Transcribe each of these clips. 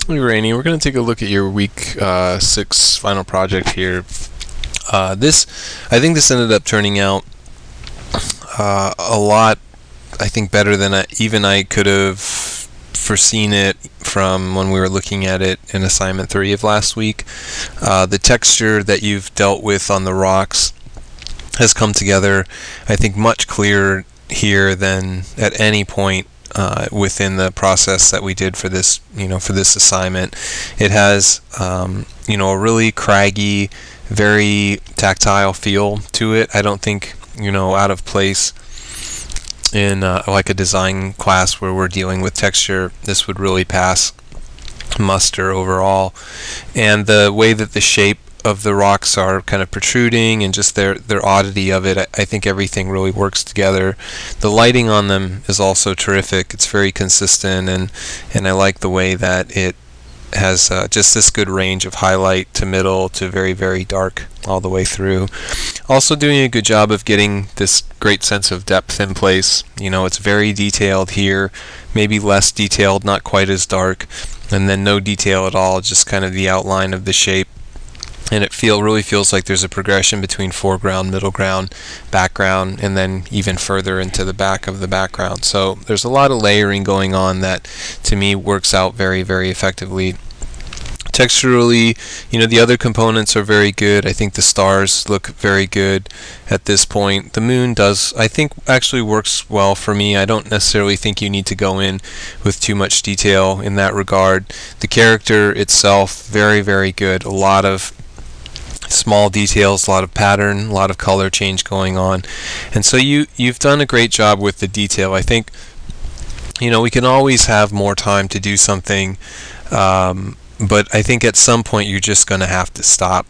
Hey Rainey, we're going to take a look at your week 6 final project here. I think this ended up turning out a lot, I think, better than even I could have foreseen it from when we were looking at it in assignment 3 of last week. The texture that you've dealt with on the rocks has come together, I think, much clearer here than at any point within the process that we did for this, for this assignment. It has, a really craggy, very tactile feel to it. I don't think, out of place in like a design class where we're dealing with texture. This would really pass muster overall. And the way that the shape of the rocks are kind of protruding and just their oddity of it, I think everything really works together. The lighting on them is also terrific. It's very consistent, and I like the way that it has just this good range of highlight to middle to very, very dark all the way through. Also doing a good job of getting this great sense of depth in place. It's very detailed here, maybe less detailed, not quite as dark, and then no detail at all, just kind of the outline of the shape. And it really feels like there's a progression between foreground, middle ground, background, and then even further into the back of the background. So there's a lot of layering going on that, to me, works out very, very effectively. Texturally, the other components are very good. I think the stars look very good at this point. The moon does, I think, actually works well for me. I don't necessarily think you need to go in with too much detail in that regard. The character itself, very, very good. A lot of small details, a lot of pattern, a lot of color change going on, and so you've done a great job with the detail. I think we can always have more time to do something, but I think at some point you're just going to have to stop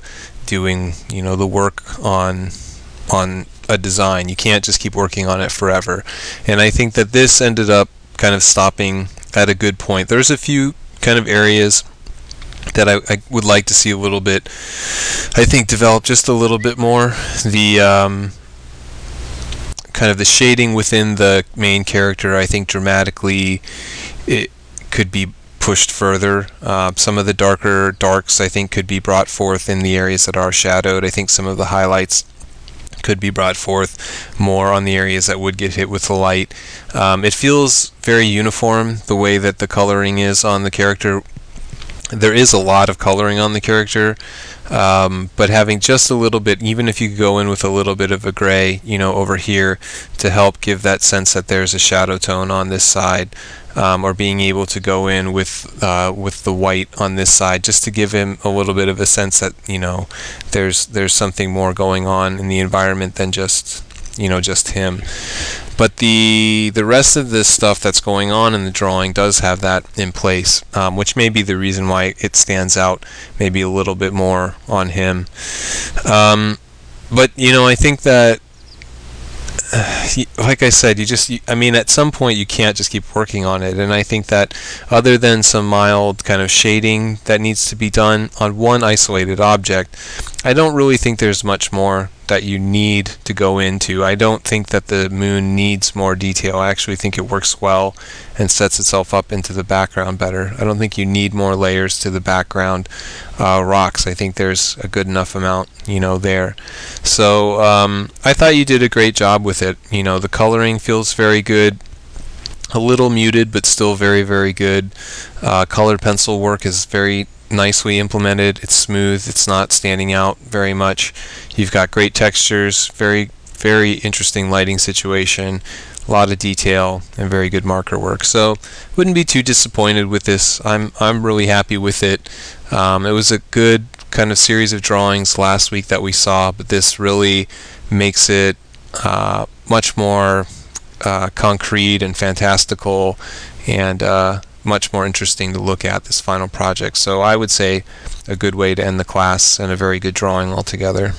doing the work on a design. You can't just keep working on it forever, and I think that this ended up kind of stopping at a good point. There's a few kind of areas that I would like to see a little bit, I think, develop just a little bit more. The kind of the shading within the main character, I think dramatically it could be pushed further. Some of the darker darks, I think, could be brought forth in the areas that are shadowed. I think some of the highlights could be brought forth more on the areas that would get hit with the light. It feels very uniform, the way that the coloring is on the character. There is a lot of coloring on the character, but having just a little bit, even if you could go in with a little bit of a gray, over here to help give that sense that there's a shadow tone on this side, or being able to go in with the white on this side, just to give him a little bit of a sense that there's something more going on in the environment than just just him. But the rest of this stuff that's going on in the drawing does have that in place, which may be the reason why it stands out maybe a little bit more on him. But I think that, like I said, at some point you can't just keep working on it, and I think that other than some mild kind of shading that needs to be done on one isolated object, I don't really think there's much more that you need to go into. I don't think that the moon needs more detail. I actually think it works well and sets itself up into the background better. I don't think you need more layers to the background rocks. I think there's a good enough amount there. So I thought you did a great job with it. The coloring feels very good, a little muted but still very, very good. Colored pencil work is very nicely implemented. It's smooth. It's not standing out very much. You've got great textures, very, very interesting lighting situation, a lot of detail, and very good marker work. So wouldn't be too disappointed with this. I'm really happy with it. It was a good kind of series of drawings last week that we saw, but this really makes it much more concrete and fantastical, and much more interesting to look at, this final project. So I would say a good way to end the class, and a very good drawing altogether.